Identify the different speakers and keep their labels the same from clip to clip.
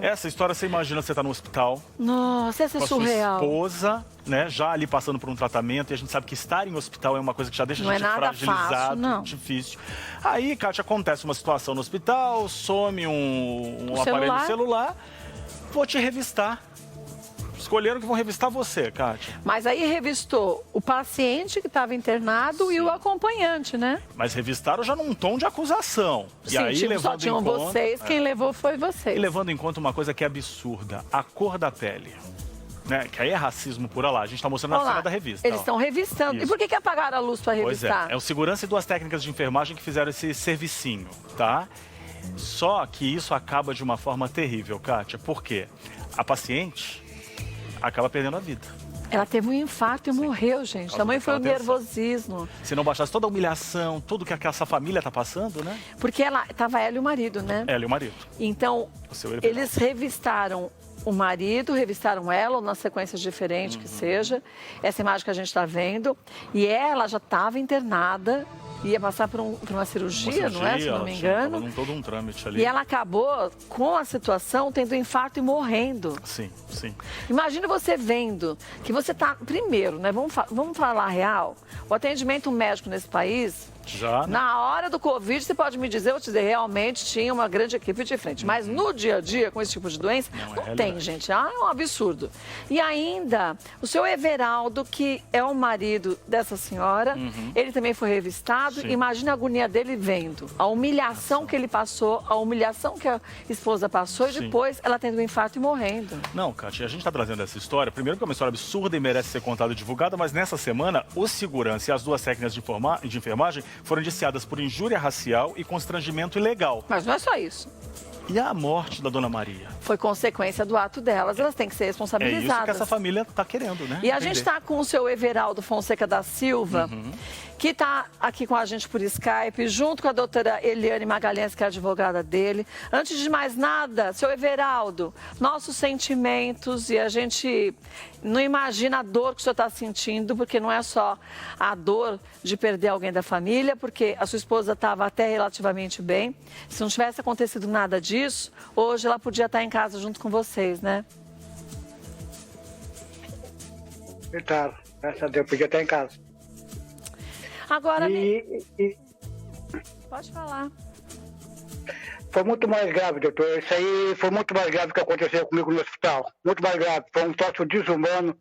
Speaker 1: Essa história, você imagina, você tá no hospital.
Speaker 2: Nossa, essa é
Speaker 1: com a
Speaker 2: surreal.
Speaker 1: sua esposa, né, já ali passando por um tratamento, e a gente sabe que estar em hospital é uma coisa que já deixa
Speaker 2: Não
Speaker 1: a
Speaker 2: é
Speaker 1: gente
Speaker 2: nada
Speaker 1: fragilizado,
Speaker 2: fácil, não.
Speaker 1: difícil. Aí, Kátia, acontece uma situação no hospital, some um aparelho celular, vou te revistar. Escolheram que vão revistar você, Kátia.
Speaker 2: Mas aí revistou o paciente que estava internado e o acompanhante, né?
Speaker 1: Mas revistaram já num tom de acusação.
Speaker 2: Sim,
Speaker 1: e aí,
Speaker 2: tipo,
Speaker 1: levando
Speaker 2: só tinham
Speaker 1: em conta,
Speaker 2: vocês, quem levou foi vocês.
Speaker 1: E levando em conta uma coisa que é absurda, a cor da pele. Né? Que aí é racismo por lá. A gente está mostrando na cena da revista.
Speaker 2: Eles estão revistando.
Speaker 1: Isso.
Speaker 2: E por que apagaram a luz para revistar?
Speaker 1: Pois é o segurança e 2 técnicas de enfermagem que fizeram esse servicinho, tá? Só que isso acaba de uma forma terrível, Kátia. Por quê? A paciente acaba perdendo a vida.
Speaker 2: Ela teve um infarto e morreu, gente. Tamanho foi o nervosismo.
Speaker 1: Se não baixasse toda a humilhação, tudo que essa família está passando, né?
Speaker 2: Porque estava ela e o marido, né?
Speaker 1: Ela e o marido.
Speaker 2: Então, eles revistaram o marido, revistaram ela, ou nas sequências diferentes que seja. Essa imagem que a gente está vendo. E ela já estava internada, ia passar por uma cirurgia, não é? Se não me engano.
Speaker 1: Estava todo um trâmite ali.
Speaker 2: E ela acabou, com a situação, tendo infarto e morrendo.
Speaker 1: Sim, sim.
Speaker 2: Imagina você vendo que você está... Primeiro, né? Vamos falar a real. O atendimento médico nesse país...
Speaker 1: Já, né?
Speaker 2: Na hora do Covid, você pode me dizer, eu te dizer, realmente tinha uma grande equipe de frente. Mas no dia a dia, com esse tipo de doença, não tem, gente. É um absurdo. E ainda, o seu Everaldo, que é o marido dessa senhora, ele também foi revistado. Imagina a agonia dele vendo a humilhação que ele passou, a humilhação que a esposa passou e depois ela tendo um infarto e morrendo.
Speaker 1: Não, Kátia, a gente está trazendo essa história, primeiro que é uma história absurda e merece ser contada e divulgada, mas nessa semana, o segurança e as 2 técnicas de enfermagem foram indiciadas por injúria racial e constrangimento ilegal.
Speaker 2: Mas não é só isso.
Speaker 1: E a morte da Dona Maria?
Speaker 2: Foi consequência do ato delas, elas têm que ser responsabilizadas.
Speaker 1: É isso que essa família está querendo, né?
Speaker 2: E a gente está com o seu Everaldo Fonseca da Silva, que está aqui com a gente por Skype, junto com a doutora Eliane Magalhães, que é a advogada dele. Antes de mais nada, seu Everaldo, nossos sentimentos, e a gente não imagina a dor que o senhor está sentindo, porque não é só a dor de perder alguém da família, porque a sua esposa estava até relativamente bem. Se não tivesse acontecido nada disso, hoje ela podia estar em casa junto com vocês, né?
Speaker 3: Claro, graças a Deus, podia estar em casa.
Speaker 2: Agora, pode falar.
Speaker 3: Foi muito mais grave, doutor. Isso aí foi muito mais grave que aconteceu comigo no hospital. Muito mais grave. Foi um troço desumano.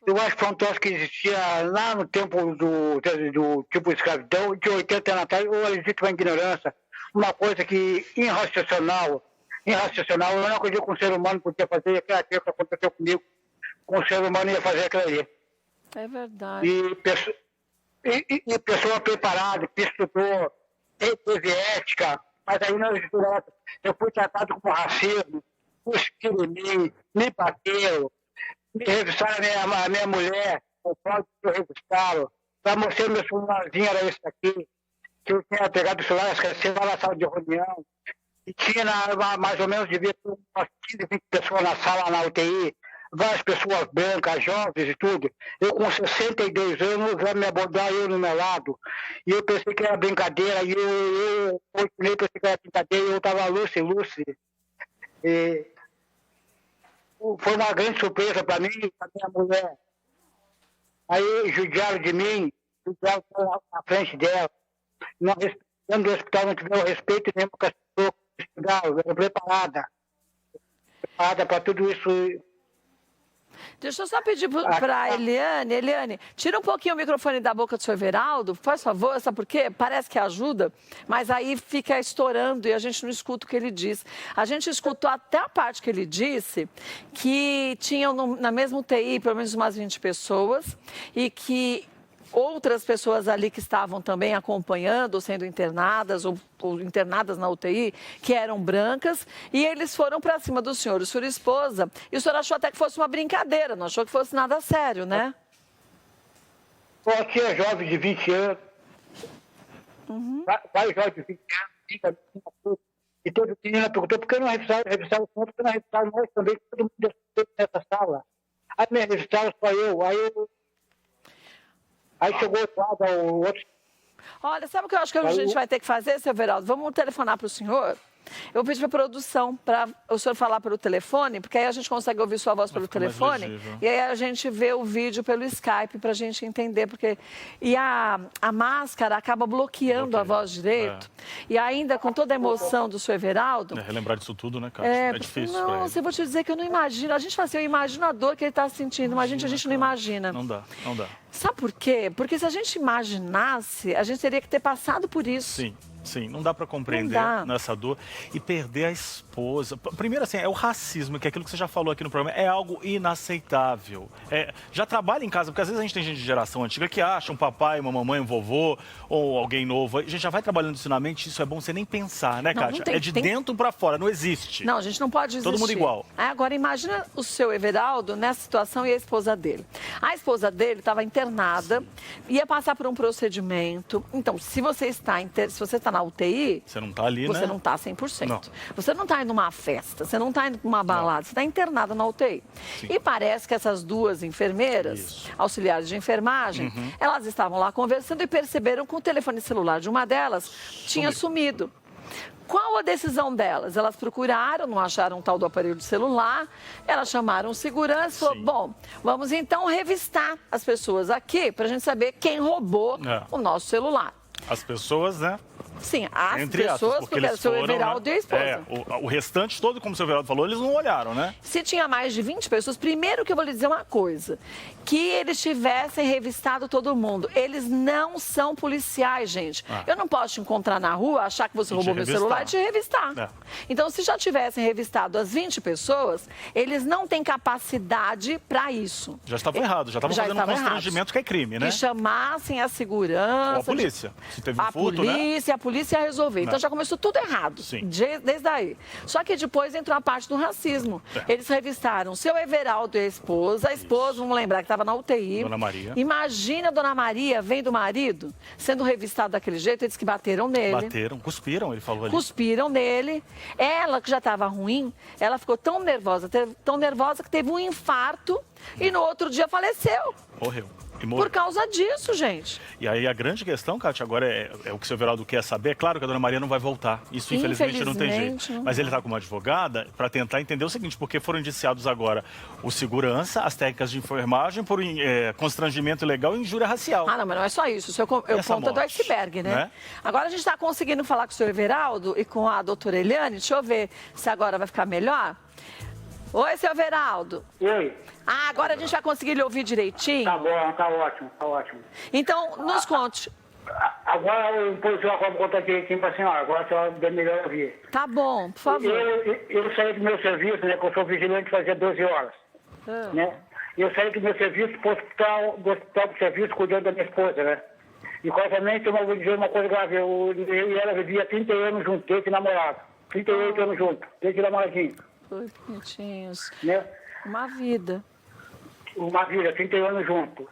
Speaker 3: Eu acho que foi um troço que existia lá no tempo do tipo escravidão, de 80 anos atrás, ou legítima ignorância. Uma coisa que irracional. Eu não acredito que um ser humano podia fazer aquilo que aconteceu comigo. Com um ser humano ia fazer aquilo ali.
Speaker 2: É verdade.
Speaker 3: E pessoa preparada, que estudou, teve ética, mas aí não estudou. Eu fui tratado com racismo, cuspiram em mim, me bateram, me revistaram a minha mulher, o próprio que eu revistaram, para mostrar meu celularzinho, era esse aqui, que eu tinha pegado o celular, esqueci lá na sala de reunião, e tinha mais ou menos, devia ter umas 15, 20 pessoas na sala, na UTI, várias pessoas brancas, jovens e tudo. Eu com 62 anos, já me abordar eu no meu lado. E eu pensei que era brincadeira, e eu pensei que era brincadeira, e eu estava lúcido. E foi uma grande surpresa para mim e para minha mulher. Aí judiaram de mim, judiaram na frente dela. Nós, dentro do hospital, não tivemos respeito nenhum com as pessoas que estudaram, era preparada para tudo isso.
Speaker 2: Deixa eu só pedir para a Eliane. Eliane, tira um pouquinho o microfone da boca do seu Everaldo, faz favor, sabe por quê? Parece que ajuda, mas aí fica estourando e a gente não escuta o que ele diz. A gente escutou até a parte que ele disse que tinham na mesma UTI pelo menos umas 20 pessoas e que outras pessoas ali que estavam também acompanhando, ou sendo internadas, ou internadas na UTI, que eram brancas, e eles foram para cima do senhor e sua esposa, e o senhor achou até que fosse uma brincadeira, não achou que fosse nada sério, né?
Speaker 3: Eu tinha jovem de 20 anos, vários jovens de 20 anos, e todo menino perguntou por que não revisaram o ponto, por que não revisaram nós também, todo mundo nessa sala. Aí me revisaram só eu, aí chegou o outro.
Speaker 2: Olha, sabe o que eu acho que a gente vai ter que fazer, seu Everaldo? Vamos telefonar para o senhor Eu vou pedir para a produção, para o senhor falar pelo telefone, porque aí a gente consegue ouvir sua voz pelo telefone. E aí a gente vê o vídeo pelo Skype para a gente entender. E a máscara acaba bloqueando a voz direito. E ainda com toda a emoção do senhor Everaldo...
Speaker 1: relembrar disso tudo, né, Cátia? É difícil.
Speaker 2: Nossa, eu vou te dizer que eu não imagino. A gente fala assim, eu imagino a dor que ele está sentindo, mas a gente não imagina.
Speaker 1: Não dá.
Speaker 2: Sabe por quê? Porque se a gente imaginasse, a gente teria que ter passado por isso.
Speaker 1: Sim, não dá para compreender nessa dor e perder a esposa. Primeiro, assim, é o racismo, que é aquilo que você já falou aqui no programa, é algo inaceitável. Já trabalha em casa, porque às vezes a gente tem gente de geração antiga que acha um papai, uma mamãe, um vovô ou alguém novo. A gente já vai trabalhando isso na mente, isso é bom você nem pensar, né, Cátia? É de dentro para fora, não existe.
Speaker 2: Não, a gente não pode existir.
Speaker 1: Todo mundo igual.
Speaker 2: Agora, imagina o seu Everaldo nessa situação e a esposa dele. A esposa dele estava internada, ia passar por um procedimento. Então, se você está na UTI,
Speaker 1: você não está ali,
Speaker 2: você não está 100%. Não. Você não está indo numa festa, você não está indo para uma balada, você está internada na UTI. Sim. E parece que essas duas enfermeiras, auxiliares de enfermagem, elas estavam lá conversando e perceberam que o telefone celular de uma delas tinha sumido. Qual a decisão delas? Elas procuraram, não acharam o tal do aparelho de celular, elas chamaram segurança e falaram, bom, vamos então revistar as pessoas aqui para a gente saber quem roubou o nosso celular.
Speaker 1: As pessoas, né?
Speaker 2: Sim, as pessoas, porque era o seu Everaldo e a esposa.
Speaker 1: O restante todo, como o seu Everaldo falou, eles não olharam, né?
Speaker 2: Se tinha mais de 20 pessoas, primeiro que eu vou lhe dizer uma coisa, que eles tivessem revistado todo mundo. Eles não são policiais, gente. Eu não posso te encontrar na rua, achar que você roubou meu celular e te revistar. Então, se já tivessem revistado as 20 pessoas, eles não têm capacidade para isso.
Speaker 1: Já estavam errados, já estavam fazendo um constrangimento que é crime, né?
Speaker 2: Que chamassem a segurança.
Speaker 1: Ou a polícia, se teve um furto,
Speaker 2: a polícia ia resolver. Então já começou tudo errado, desde aí. Só que depois entrou a parte do racismo. Eles revistaram o seu Everaldo e a esposa. Vamos lembrar que estava na UTI.
Speaker 1: Dona Maria.
Speaker 2: Imagina a Dona Maria vendo o marido sendo revistado daquele jeito. Eles que bateram nele.
Speaker 1: Cuspiram, ele falou ali.
Speaker 2: Cuspiram nele. Ela, que já estava ruim, ela ficou tão nervosa que teve um infarto e no outro dia faleceu.
Speaker 1: Morreu.
Speaker 2: Por causa disso, gente.
Speaker 1: E aí a grande questão, Cátia, agora é o que o seu Everaldo quer saber. É claro que a Dona Maria não vai voltar. Isso, infelizmente, não tem jeito. Mas ele está com uma advogada para tentar entender o seguinte, porque foram indiciados agora o segurança, as técnicas de enfermagem por constrangimento ilegal e injúria racial.
Speaker 2: Não, mas não é só isso. Isso é ponta do iceberg, né? Agora a gente está conseguindo falar com o seu Everaldo e com a doutora Eliane. Deixa eu ver se agora vai ficar melhor. Oi, seu Everaldo.
Speaker 3: Oi.
Speaker 2: Agora a gente vai conseguir lhe ouvir direitinho?
Speaker 3: Tá bom, tá ótimo.
Speaker 2: Então, nos conte.
Speaker 3: Agora eu vou contar direitinho para a senhora, agora a senhora deve melhor ouvir.
Speaker 2: Tá bom, por favor.
Speaker 3: Eu saí do meu serviço, né, que eu sou vigilante, fazia 12 horas. Né? Eu saí do meu serviço para do hospital do serviço cuidando da minha esposa, né? E, curiosamente, eu vou dizer uma coisa grave, eu e ela vivia 30 anos juntos, desde namorado. 38 anos juntos, desde namoradinho.
Speaker 2: Oi, bonitinhos.
Speaker 3: Né?
Speaker 2: Uma vida,
Speaker 3: 30 anos juntos.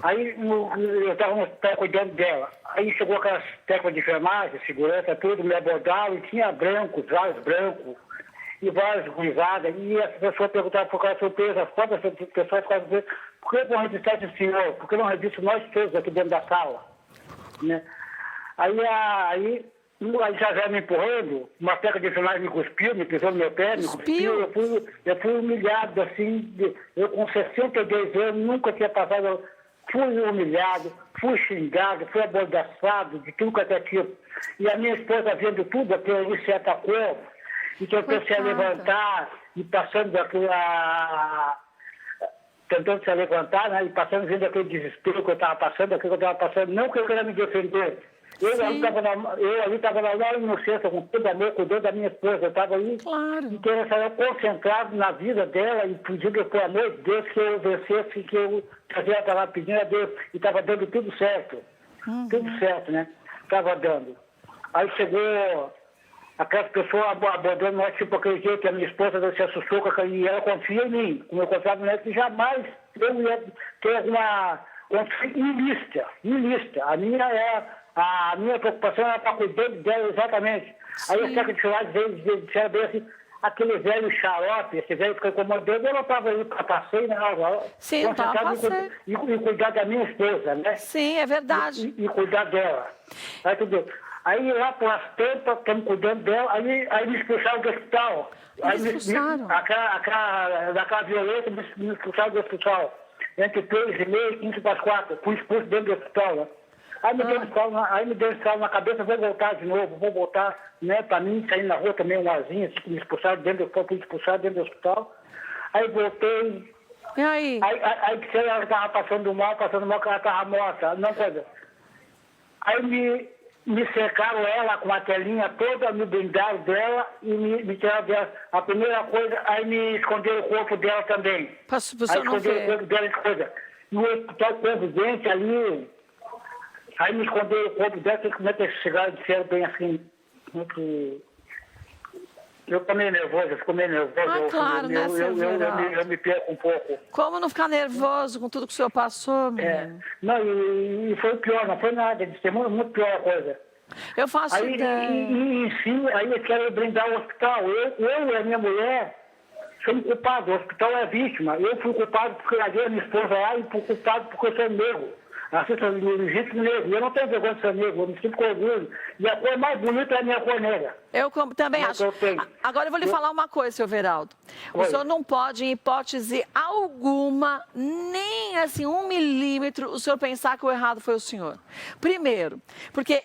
Speaker 3: Aí eu estava no hospital cuidando dela. Aí chegou aquelas técnicas de enfermagem, segurança, tudo, me abordaram e tinha vários brancos, e várias guisadas. E as pessoas perguntavam por causa de surpresa, quantas pessoas ficaram surpresas, por que não registrar esse senhor? Por que não registra nós todos aqui dentro da sala? Né? Aí já me empurrando, uma técnica de enfermagem me cuspiu, me pisou no meu pé, me cuspiu. Eu fui humilhado, assim, eu com 62 anos, nunca tinha passado, fui humilhado, fui xingado, fui abordaçado, de tudo quanto é tipo. E a minha esposa vendo tudo, aquilo ali se atacou, e tentou se levantar, e passando tentando se levantar, né, e passando, vendo aquele desespero que eu estava passando, não que eu queria me defender. Eu ali estava na maior inocência, com todo amor, cuidando da minha esposa. Eu estava ali, concentrado na vida dela e pedindo, por amor de Deus, que eu vencesse, que eu estava pedindo a Deus. E estava dando tudo certo. Tudo certo, né? Estava dando. Aí chegou aquelas pessoas abordando nós, tipo aquele jeito, que a minha esposa se assustou, e ela confia em mim. Como eu confiava nela, que jamais eu ia ter alguma ilícita. A minha preocupação era para cuidar dela exatamente. Sim. Aí a técnica de enfermagem disseram bem assim, aquele velho xarope, esse velho que ficou incomodando, eu não estava aí para passeio, né?
Speaker 2: Sim, eu estava passeio.
Speaker 3: E cuidar da minha esposa, né?
Speaker 2: Sim, é verdade.
Speaker 3: E cuidar dela. Aí tudo bem. Aí lá pelas tantas, estamos cuidando dela, aí me expulsaram do hospital.
Speaker 2: Aí me expulsaram?
Speaker 3: Daquela violência, me expulsaram do hospital. Entre 3h30 e 15 para as 4. Fui expulso dentro do hospital, né? Aí me deu estalo na cabeça, vou voltar de novo, vou voltar, né? Para mim, sair na rua também, um arzinho, assim, que me expulsaram dentro do hospital, fui expulsado dentro do hospital. Aí voltei.
Speaker 2: E aí?
Speaker 3: Aí disseram que ela estava passando mal, que ela estava morta. Não, coisa. Aí me cercaram ela com a telinha toda, me blindaram dela e me tiraram dela. A primeira coisa, aí me esconderam o corpo dela também.
Speaker 2: Aí esconderam
Speaker 3: o corpo dela e coisa. No hospital Presidente ali, aí me esconderam o corpo dela, como é que eles chegaram e disseram bem assim, que... Eu fico meio nervoso,
Speaker 2: claro, né,
Speaker 3: eu me perco um pouco.
Speaker 2: Como não ficar nervoso com tudo que o senhor passou, menino?
Speaker 3: Não, e foi pior, não foi nada, foi muito pior a coisa.
Speaker 2: Eu faço
Speaker 3: aí,
Speaker 2: ideia.
Speaker 3: Enfim, aí eu quero brindar o hospital. Eu e a minha mulher somos culpados, o hospital é vítima. Eu fui culpado porque eu larguei a minha esposa lá e fui culpado porque eu sou negro. Assisto legítimo negro. Eu não tenho vergonha de ser negro, eu me sinto com orgulho. E a cor mais bonita é a minha cor negra.
Speaker 2: Eu também acho. Agora eu vou lhe falar uma coisa, seu Veraldo. O senhor não pode, em hipótese alguma, nem assim 1 milímetro, o senhor pensar que o errado foi o senhor. Primeiro, porque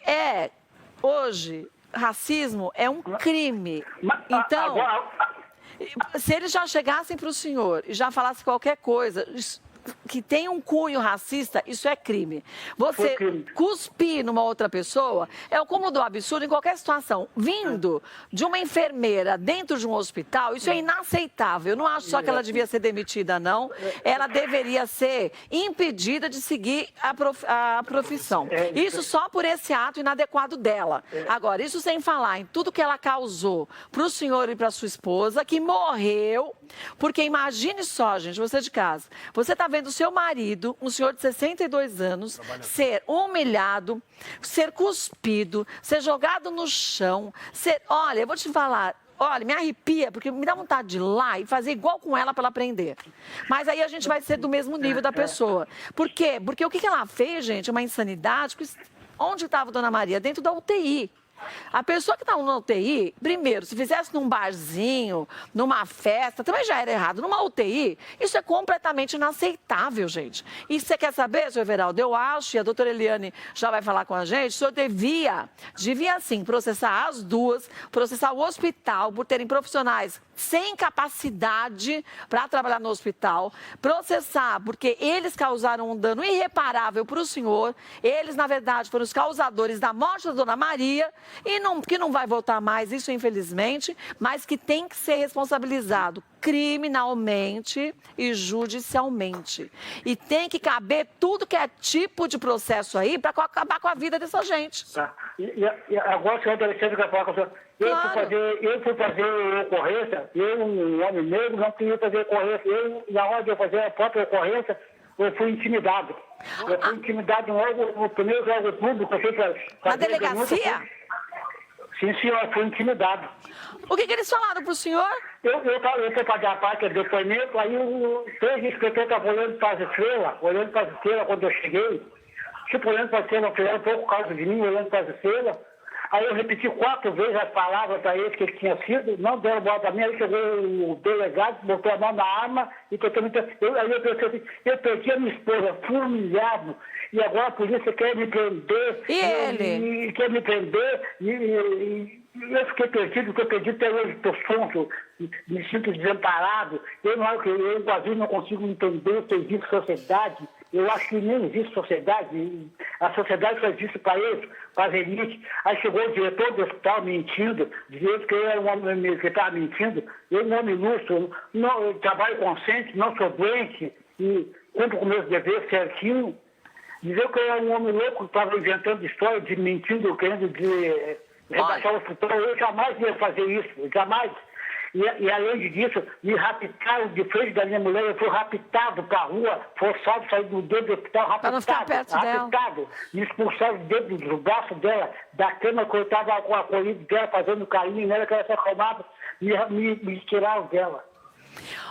Speaker 2: hoje, racismo é um crime. Então, se eles já chegassem para o senhor e já falassem qualquer coisa que tem um cunho racista, isso é crime. Você cuspir numa outra pessoa é o cúmulo do absurdo em qualquer situação. Vindo de uma enfermeira dentro de um hospital, isso é inaceitável. Eu não acho só que ela devia ser demitida, não. Ela deveria ser impedida de seguir a profissão. Isso só por esse ato inadequado dela. Agora, isso sem falar em tudo que ela causou para o senhor e para sua esposa, que morreu, porque imagine só, gente, você de casa, você está vendo seu marido, um senhor de 62 anos, ser humilhado, ser cuspido, ser jogado no chão, Olha, eu vou te falar, olha, me arrepia, porque me dá vontade de ir lá e fazer igual com ela para ela aprender. Mas aí a gente vai ser do mesmo nível da pessoa. Por quê? Porque o que ela fez, gente, é uma insanidade. Onde estava a Dona Maria? Dentro da UTI. A pessoa que está na UTI, primeiro, se fizesse num barzinho, numa festa, também já era errado. Numa UTI, isso é completamente inaceitável, gente. E você quer saber, senhor Everaldo? Eu acho, e a doutora Eliane já vai falar com a gente, o senhor devia sim, processar as duas, processar o hospital por terem profissionais sem capacidade para trabalhar no hospital, processar porque eles causaram um dano irreparável para o senhor, eles, na verdade, foram os causadores da morte da Dona Maria, e que não vai voltar mais, isso infelizmente, mas que tem que ser responsabilizado criminalmente e judicialmente. E tem que caber tudo que é tipo de processo aí para acabar com a vida dessa gente.
Speaker 3: Tá. E agora o senhor Alexandre vai falar com o senhor. Eu fui fazer ocorrência, um homem negro, não queria fazer ocorrência. Na hora de eu fazer a própria ocorrência, eu fui intimidado. Eu fui intimidado no primeiro órgão público.
Speaker 2: Na delegacia?
Speaker 3: Sim, senhor, fui intimidado.
Speaker 2: O que eles falaram para o senhor?
Speaker 3: Eu fui fazer a parte do depoimento, aí o inspetor estava olhando para as estrelas quando eu cheguei. Tipo, olhando para as estrelas, um pouco por causa de mim, olhando para as estrelas. Aí eu repeti 4 vezes as palavras para eles que ele tinha sido, não deram bola para mim, aí chegou o delegado, botou a mão na arma e tentou me... Aí eu pensei assim, eu perdi a minha esposa, fui humilhado, e agora a polícia quer me prender.
Speaker 2: E ele?
Speaker 3: Quer me prender, e eu fiquei perdido, porque eu perdi até hoje, estou sonso, me sinto desamparado. Eu quase não consigo entender o que existe sociedade. Eu acho que nem existe sociedade. A sociedade só existe para eles, para as elites. Aí chegou o diretor do hospital mentindo, dizendo que eu era um homem que estava mentindo. Eu, um homem ilustre, eu trabalho consciente, não sou doente e cumpro com meus deveres certinho. Dizer que eu era um homem louco que estava inventando história, de mentindo, querendo rebaixar o hospital. Eu jamais ia fazer isso, jamais. E além disso, me raptaram de frente da minha mulher, eu fui raptado para a rua, forçado a sair do dedo do hospital, raptado. Me expulsaram dentro do braço dela, da cama que eu estava com a acolhido dela, fazendo carinho nela, que ela se acalmava, me tiraram dela.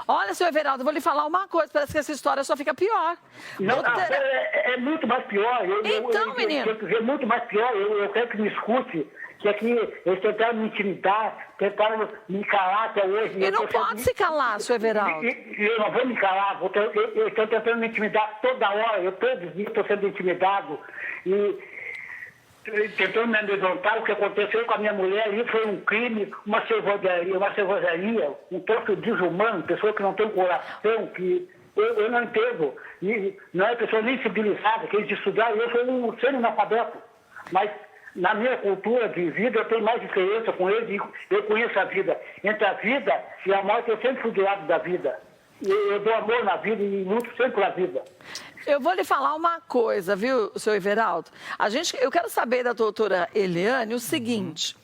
Speaker 2: Olha, seu Everaldo, eu vou lhe falar uma coisa, parece que essa história só fica pior.
Speaker 3: Não, é muito mais pior.
Speaker 2: Então, menino.
Speaker 3: Eu quero dizer muito mais pior. Eu quero que me escute, que aqui eles tentaram me intimidar, tentaram me calar até hoje.
Speaker 2: E não pode se calar, seu Everaldo.
Speaker 3: Eu não vou me calar, eles estão tentando me intimidar toda hora, eu todos dias estou sendo intimidado. E tentando me amedrontar, o que aconteceu com a minha mulher ali foi um crime, uma selvageria, um troço desumano, pessoa que não tem coração, que eu não entendo. E não é pessoa nem civilizada, que eles estudaram, eu sou um ser analfabeto. Mas na minha cultura de vida eu tenho mais experiência com eles e eu conheço a vida. Entre a vida e a morte eu sempre fui do lado da vida. Eu dou amor na vida e luto sempre pela vida.
Speaker 2: Eu vou lhe falar uma coisa, viu, seu Everaldo? Eu quero saber da doutora Eliane o seguinte.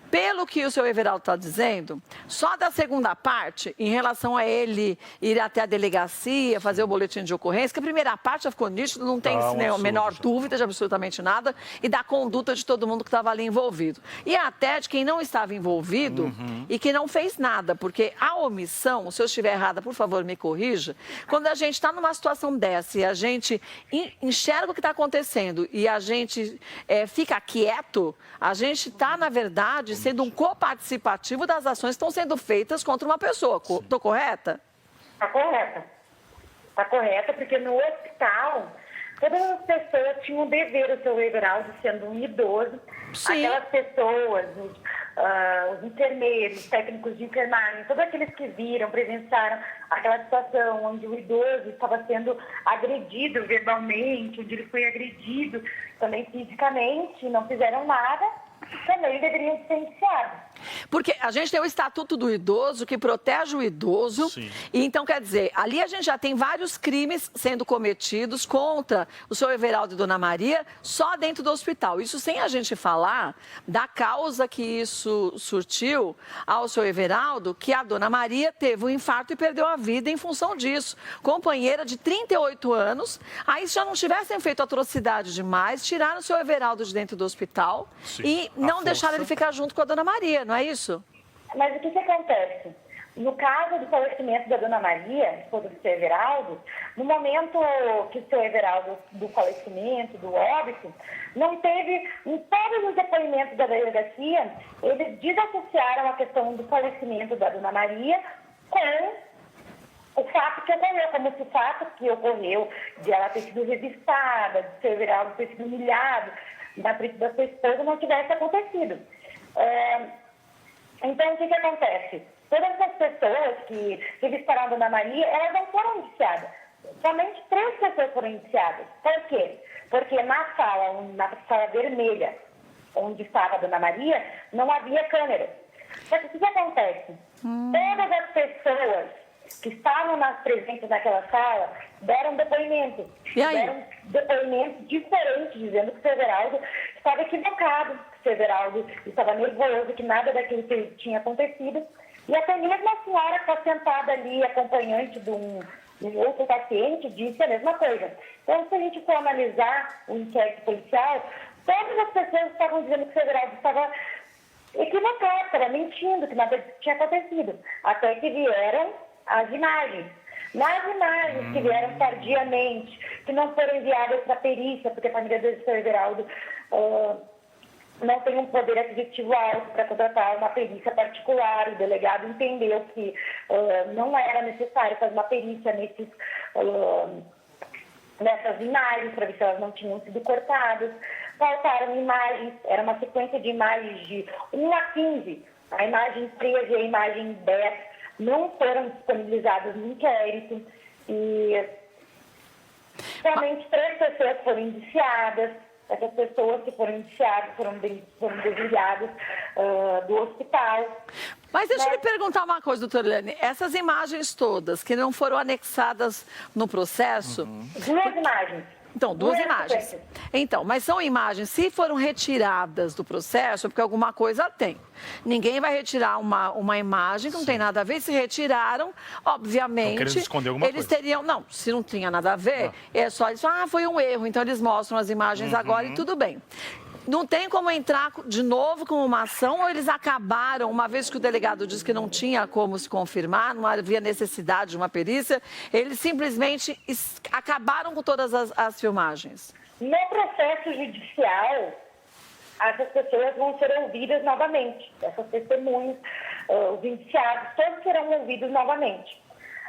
Speaker 2: Pelo que o seu Everaldo está dizendo, só da segunda parte, em relação a ele ir até a delegacia, fazer o boletim de ocorrência, que a primeira parte já ficou nítido, não tem a menor dúvida de absolutamente nada, e da conduta de todo mundo que estava ali envolvido. E até de quem não estava envolvido e que não fez nada, porque a omissão, se eu estiver errada, por favor, me corrija, quando a gente está numa situação dessa e a gente enxerga o que está acontecendo e a gente fica quieto, a gente está, na verdade, sendo um coparticipativo das ações que estão sendo feitas contra uma pessoa. Estou correta?
Speaker 4: Está correta. Está correta, porque no hospital, todas as pessoas tinham um dever, o seu Everaldo sendo um idoso.
Speaker 2: Sim.
Speaker 4: Aquelas pessoas, os enfermeiros, os técnicos de enfermagem, todos aqueles que viram, presenciaram aquela situação onde o idoso estava sendo agredido verbalmente, onde ele foi agredido também fisicamente, não fizeram nada, também deveriam ser indiciados.
Speaker 2: Porque a gente tem o Estatuto do Idoso, que protege o idoso.
Speaker 1: Sim.
Speaker 2: E então, quer dizer, ali a gente já tem vários crimes sendo cometidos contra o senhor Everaldo e Dona Maria, só dentro do hospital. Isso sem a gente falar da causa que isso surtiu ao senhor Everaldo, que a Dona Maria teve um infarto e perdeu a vida em função disso. Companheira de 38 anos, aí se já não tivessem feito atrocidade demais, tiraram o senhor Everaldo de dentro do hospital.
Speaker 1: Sim.
Speaker 2: E não deixaram ele ficar junto com a Dona Maria, não é isso?
Speaker 4: Mas o que acontece? No caso do falecimento da Dona Maria, esposa do seu Everaldo, no momento que o seu Everaldo, do falecimento, do óbito, não teve, em todos os depoimentos da delegacia, eles desassociaram a questão do falecimento da Dona Maria com o fato que ocorreu, como se o fato que ocorreu de ela ter sido revistada, de seu Everaldo ter sido humilhado na frente da sua esposa não tivesse acontecido. Então, o que acontece? Todas as pessoas que revistaram a Dona Maria, elas não foram indiciadas. Somente 3 pessoas foram indiciadas. Por quê? Porque na sala vermelha, onde estava a Dona Maria, não havia câmera. Só que o que acontece? Todas as pessoas que estavam presentes naquela sala deram depoimento.
Speaker 2: E aí?
Speaker 4: Deram depoimentos diferentes, dizendo que o seu Everaldo estava equivocado, que o seu Everaldo estava nervoso, que nada daquilo que tinha acontecido. E até mesmo a senhora que está sentada ali, acompanhante de um outro paciente, disse a mesma coisa. Então, se a gente for analisar o inquérito policial, todas as pessoas estavam dizendo que o seu Everaldo estava equivocado, estava mentindo, que nada tinha acontecido. Até que vieram as imagens. Nas imagens que vieram tardiamente, que não foram enviadas para a perícia, porque a família do seu Everaldo não tem um poder aquisitivo alto para contratar uma perícia particular. O delegado entendeu que não era necessário fazer uma perícia nessas imagens, para ver se elas não tinham sido cortadas. Faltaram imagens, era uma sequência de imagens de 1 a 15. A imagem 13 e a imagem 10 não foram disponibilizadas no inquérito e somente 3 pessoas foram indiciadas. Essas pessoas que foram indiciadas foram desligadas do hospital.
Speaker 2: Mas deixa eu lhe perguntar uma coisa, doutora Eliane. Essas imagens todas que não foram anexadas no processo...
Speaker 4: 2 imagens.
Speaker 2: Então, 2 imagens. Então, mas são imagens, se foram retiradas do processo, é porque alguma coisa tem. Ninguém vai retirar uma imagem que não tem nada a ver. Se retiraram, obviamente,
Speaker 1: esconder alguma
Speaker 2: eles
Speaker 1: coisa.
Speaker 2: teriam... Não, se não tinha nada a ver, é só isso. Foi um erro. Então, eles mostram as imagens agora e tudo bem. Não tem como entrar de novo com uma ação ou eles acabaram, uma vez que o delegado disse que não tinha como se confirmar, não havia necessidade de uma perícia, eles simplesmente acabaram com todas as filmagens?
Speaker 4: No processo judicial, essas pessoas vão ser ouvidas novamente. Essas testemunhas, os indiciados, todos serão ouvidos novamente.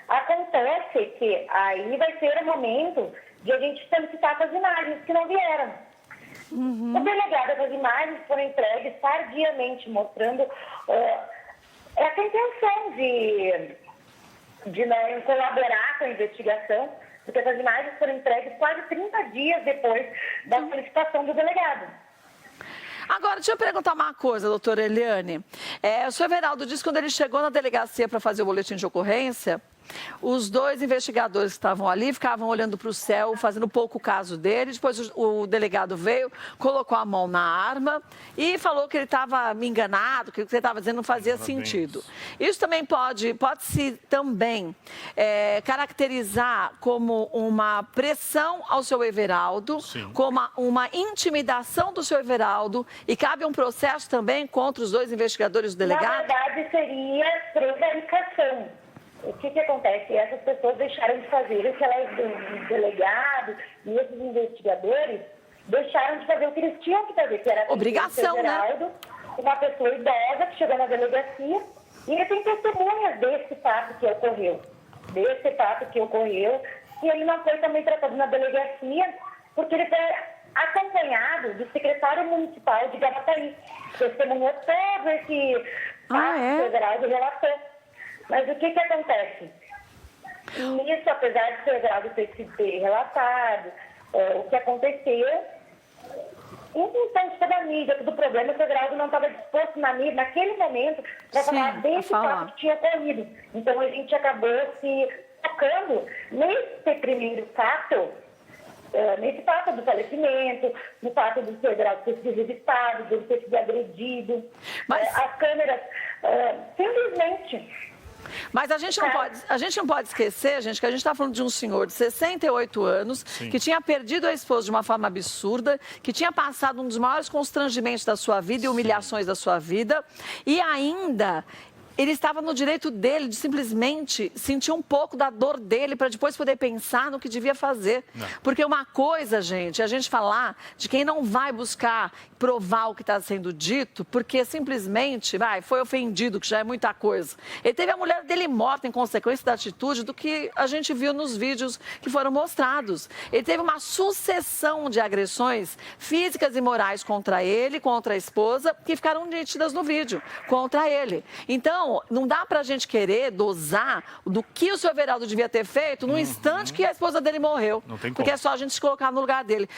Speaker 4: Acontece que aí vai ser o momento de a gente solicitar as imagens que não vieram. O delegado, as imagens foram entregues tardiamente, mostrando essa intenção de não colaborar com a investigação, porque essas imagens foram entregues quase 30 dias depois da solicitação do delegado.
Speaker 2: Agora, deixa eu perguntar uma coisa, doutora Eliane. O senhor Everaldo disse que quando ele chegou na delegacia para fazer o boletim de ocorrência, os dois investigadores que estavam ali ficavam olhando para o céu, fazendo pouco caso dele. Depois o delegado veio, colocou a mão na arma e falou que ele estava me enganado, que o que ele estava dizendo não fazia sentido. Isso também pode-se também caracterizar como uma pressão ao seu Everaldo, como uma intimidação do seu Everaldo, e cabe um processo também contra os dois investigadores do delegado?
Speaker 4: Na verdade, seria prevaricação. O que acontece? Essas pessoas deixaram de fazer o que o delegado e esses investigadores deixaram de fazer o que eles tinham que fazer, que era
Speaker 2: obrigação, né?
Speaker 4: Uma pessoa idosa que chegou na delegacia e ele tem testemunhas desse fato que ocorreu. E ele não foi também tratado na delegacia porque ele foi acompanhado do secretário municipal de Gravataí. Testemunhou todo esse fato que o Everaldo relatou. Mas o que acontece? Nisso, apesar de o Everaldo ter relatado o que aconteceu, em função de toda a mídia, todo o problema, o Everaldo não estava disposto naquele momento para falar desse fato que tinha ocorrido. Então, a gente acabou se focando nesse primeiro fato, nesse fato do falecimento, no fato do Everaldo ter sido revistado, de ele ter sido agredido. As câmeras simplesmente...
Speaker 2: Mas a gente não pode esquecer, gente, que a gente está falando de um senhor de 68 anos, que tinha perdido a esposa de uma forma absurda, que tinha passado um dos maiores constrangimentos da sua vida e humilhações da sua vida, e ainda... Ele estava no direito dele de simplesmente sentir um pouco da dor dele para depois poder pensar no que devia fazer. Porque uma coisa, gente, é a gente falar de quem não vai buscar provar o que está sendo dito, porque simplesmente foi ofendido, que já é muita coisa. Ele teve a mulher dele morta em consequência da atitude do que a gente viu nos vídeos que foram mostrados. Ele teve uma sucessão de agressões físicas e morais contra ele, contra a esposa, que ficaram nítidas no vídeo, contra ele. Então, não dá pra gente querer dosar do que o seu Everaldo devia ter feito no instante que a esposa dele morreu.
Speaker 1: Não tem como.
Speaker 2: Porque é só a gente se colocar no lugar dele.